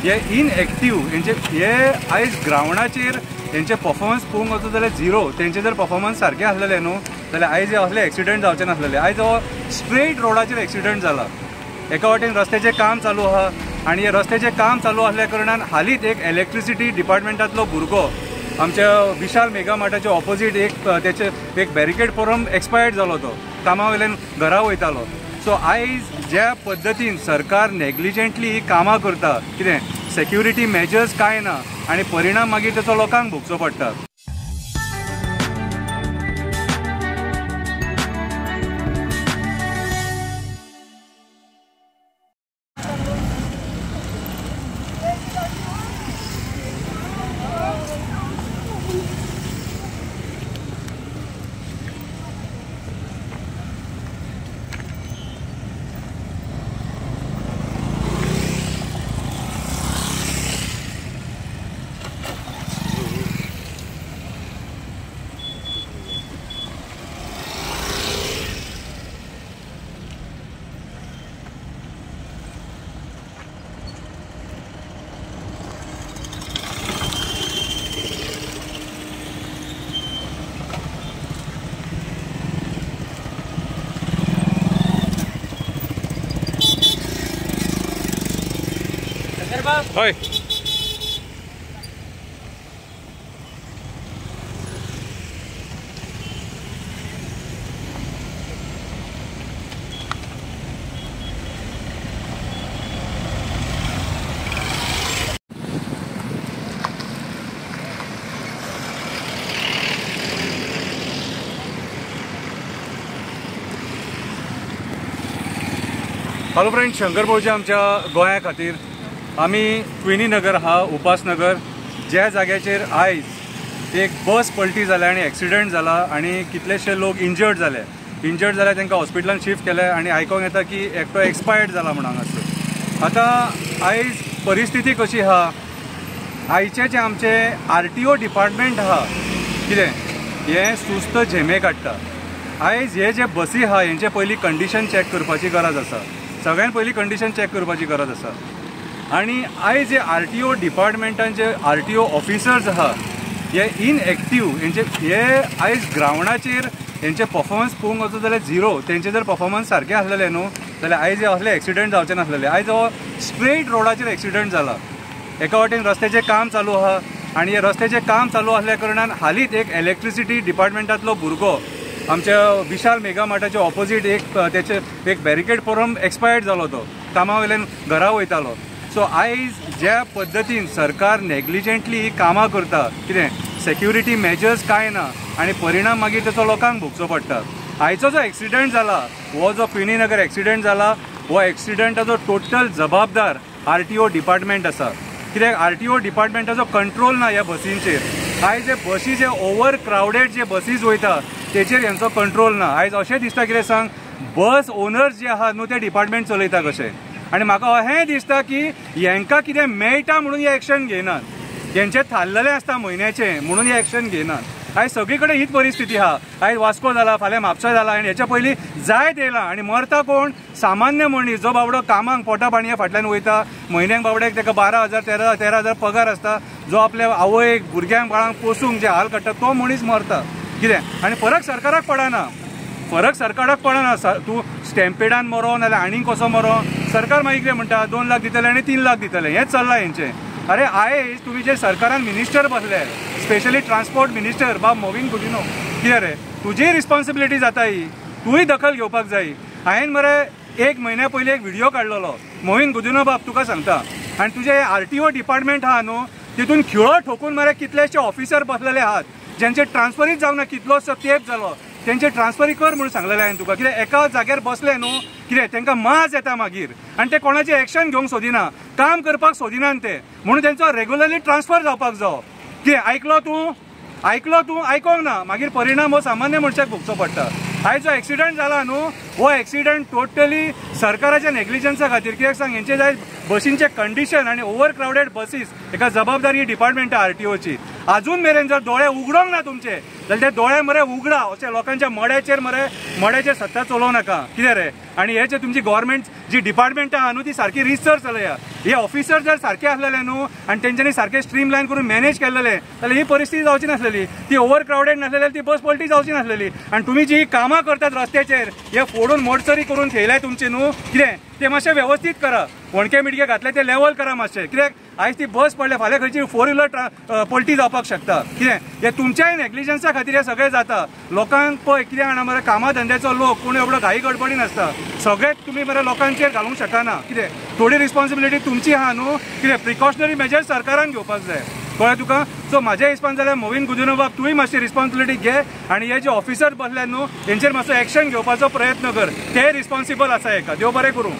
हे इनएक्टिव्ह हे आयज ग्रावंडाचेर हेंचे परफॉर्मन्स पळोवंक वचत जाल्यार झिरो। तेंचे जर परफॉर्मन्स सारकें आसलेलें न्हू जाल्यार आयज असले एक्सिडेंट जावचे नासलेले। आयज हो स्ट्रेट रोडाचेर एक्सिडेंट जाला। एका वाटेन रस्त्याचें काम चालू आहा आनी हे रस्त्याचें काम चालू आसल्या कारणान हालींच एक इलेक्ट्रिसिटी डिपार्टमेंटांतलो भुरगो आमच्या विशाल मेगा मार्टाच्या ऑपोजीट तेचे एक बॅरिकेड पडून एक्सपायर्ड जालो। तो कामा वयल्यान घरा वयतालो। सो आयज ज्या पद्दतीन सरकार नेग्लिजंटली कामां करता, कितें सेक्युरिटी मेजर्स कांय ना आनी परिणाम मागीर तेचो लोकांक भोगचो पडटा। हय हॅलो फ्रेंड्स, शंकर भाऊजी आमच्या गोंया खातीर आमी ट्विनी नगर हा उपासनगर ज्या जाग्याचेर आयज एक बस पलटी जाल्या आनी एक्सिडेंट जाला आनी कितलेशे लोक इंजर्ड जाले तांकां हॉस्पिटलान शिफ्ट केले आनी आयकोंक येता की एकटो एक्सपायर्ड जाला म्हणून हांगासर। आतां आयज परिस्थिती कशी आहा, आयचे जे आमचे RTO डिपार्टमेंट आहा कितें हे सुस्त झेमे काडटा। आयज हे जे बसी आहा हेंचे पयलीं कंडिशन चॅक करपाची गरज आसा, सगळ्यान पयलीं कंडिशन चॅक करपाची गरज आसा। आनी आयज जे RTO डिपार्टमेंटांचे RTO ऑफिसर्स आहा हे इनएक्टिव्ह हे आयज ग्रावंडाचेर हेंचे परफॉर्मन्स पळोवंक वचत जाल्यार झिरो। तेंचे जर परफॉर्मन्स सारकें आसलेलें न्हू जाल्यार आयज असले एक्सिडेंट जावचे नासलेले। आयज हो स्ट्रेट रोडाचेर एक्सिडेंट जाला। एका वाटेन रस्त्याचें काम चालू आहा आनी हे रस्त्याचें काम चालू आसल्या कारणान हालींच एक इलेक्ट्रिसिटी डिपार्टमेंटांतलो भुरगो आमच्या विशाल मेगा मार्टाच्या ऑपोजीट तेचे एक बॅरिकेड पडून एक्सपायर्ड जालो। तो कामा वयल्यान घरा वयतालो। सो आयज ज्या पद्दतीन सरकार नेग्लिजंटली कामां करता, कितें सेक्युरिटी मेजर्स कांय ना आनी परिणाम मागीर तेचो लोकांक भोगचो पडटा। आयचो जो एक्सिडेंट जाला हो जो ट्विनी नगर एक्सिडेंट जाला हो एक्सिडेंटाचो टोटल जबाबदार RTO डिपार्टमेंट आसा। कित्याक RTO डिपार्टमेंटाचो कंट्रोल ना ह्या बसींचेर। आयज जे बसी जे ओवर क्रावडेड जे बसीज वयता तेचेर हेंचो कंट्रोल ना। आयज अशें दिसता कितें सांग, बस ओनर्स जे आहा न्हू ते डिपार्टमेंट चलयता कशें। आनी म्हाका अशें दिसता की हेंकां कितें मेळटा म्हणून हे एक्शन घेनात, हेंचें थारलेलें आसता म्हयन्याचें म्हणून हे एक्शन घेनात। आयज सगळी कडेन हीच परिस्थिती आहा। आयज वास्को जाला, फाल्यां म्हापसा जाला आनी हेच्या पयलीं जायत येयलां आनी मरता कोण, सामान्य मनीस जो बाबडो कामाक पोटा पाणया फाटल्यान वयता। म्हयन्याक बाबड्याक ताका 12,000 13,000 पगार आसता, जो आपल्या आवयक भुरग्यांक बाळांक पोसूंक जे हाल काडटा तो मनीस मरता। कितें आनी फरक सरकाराक पडना, तूं स्टॅम्पेडान मरो नाल्यार आनीक कसो मरो, सरकार मागीर कितें म्हणटा 2 लाख दितले आनी 3 लाख दितले, हेंच चल्लां हेंचें। अरे आयज तुमी जे सरकारान मिनिस्टर बसले, स्पेशली ट्रान्सपोर्ट मिनिस्टर बाब मोविन गुदिनो, कितें रे तुजी रिस्पॉन्सिबिलिटी जाता ही, तूंय दखल घेवपाक जाय। हांवें मरे 1 म्हयन्या पयलीं एक व्हिडिओ काडलेलो, मोविन गुदिनो बाब तुका सांगता, आनी तुजे RTO डिपार्टमेंट आहा न्हू तितून खिळो ठोकून मरे कितलेशे ऑफिसर बसलेले आहात ज्यांचे ट्रान्सफरीच जावंक ना, कितलोसो तेंप जालो तेंचे ट्रान्सफरी कर म्हणून सांगलेलें हांवें तुका। कित्याक एका जाग्यार बसले न्हू कितें तांकां माज येता मागीर आनी ते कोणाचें एक्शन घेवंक सोदिना, काम करपाक सोदिनात ते, म्हणून तेंचो रेग्युलरली ट्रान्सफर जावपाक जावो। कितें आयकलो तूं आयकोंक ना, मागीर परिणाम हो सामान्य मनशाक भोगचो पडटा। आयज जो एक्सिडेंट जाला न्हू हो एक्सिडेंट टोटली सरकाराच्या नेग्लिजन्सा खातीर। कित्याक सांग, हेंचे जाय बसींचे कंडिशन आनी ओवर क्रावडेड बसीस हेका जबाबदारी डिपार्टमेंट RTOची। अजून मेरेन जर दोळे उगडोंक ना तुमचे जाल्यार ते दोळे मरे उगडा, अशें लोकांच्या मड्याचेर सत्ता चलोव नाका कितें रे. आनी हे जे तुमची गव्हर्मेंट जी डिपार्टमेंट आहा न्हू ती सारकी रिसर्च चलया. हे ऑफिसर जर सारखे आसलेले न्हू आनी तेंच्यांनी सारखे स्ट्रीमलायन करून मॅनेज केलेले जाल्यार ही परिस्थिती जावची नासलेली. ती ओव्हर क्रावडेड नासलेली, ती बस पलटी जावची नासलेली. आनी तुमी जी कामां करतात रस्त्याचेर हे फोडून मोडचरी करून थेयलाय तुमचे न्हू, कितें ते मातशें वेवस्थीत करा. वणके मिडके घातले ते लेवल करा मातशें. कित्याक आयज ती बस पडल्या, फाल्यां खंयची 4 व्हिलर पलटी जावपाक शकता. कितें हे तुमच्याय नेग्लिजन्सा खातीर हे सगळें जाता. लोकांक पळय कितें जाणा मरे, कामा धंद्याचो लोक कोण एवढो घाई गडबडीन आसता. सगळेंच तुमी मरे लोकांचेर घालूंक शकना. कितें थोडी रिस्पॉन्सिबिलिटी तुमची आहा न्हू. कितें प्रिकॉशनरी मेजर्स सरकारान घेवपाक जाय, कळ्ळें तुका. सो म्हाज्या हिसपान जाल्यार मोविन गुदिन्होबाब तुवें मातशी रिस्पॉन्सिबिलिटी घे आनी हे जे ऑफिसर बसल्यात न्हू तेंचेर मातसो एक्शन घेवपाचो प्रयत्न कर. ते रिस्पॉन्सिबल आसा हेका. देव बरें करूं.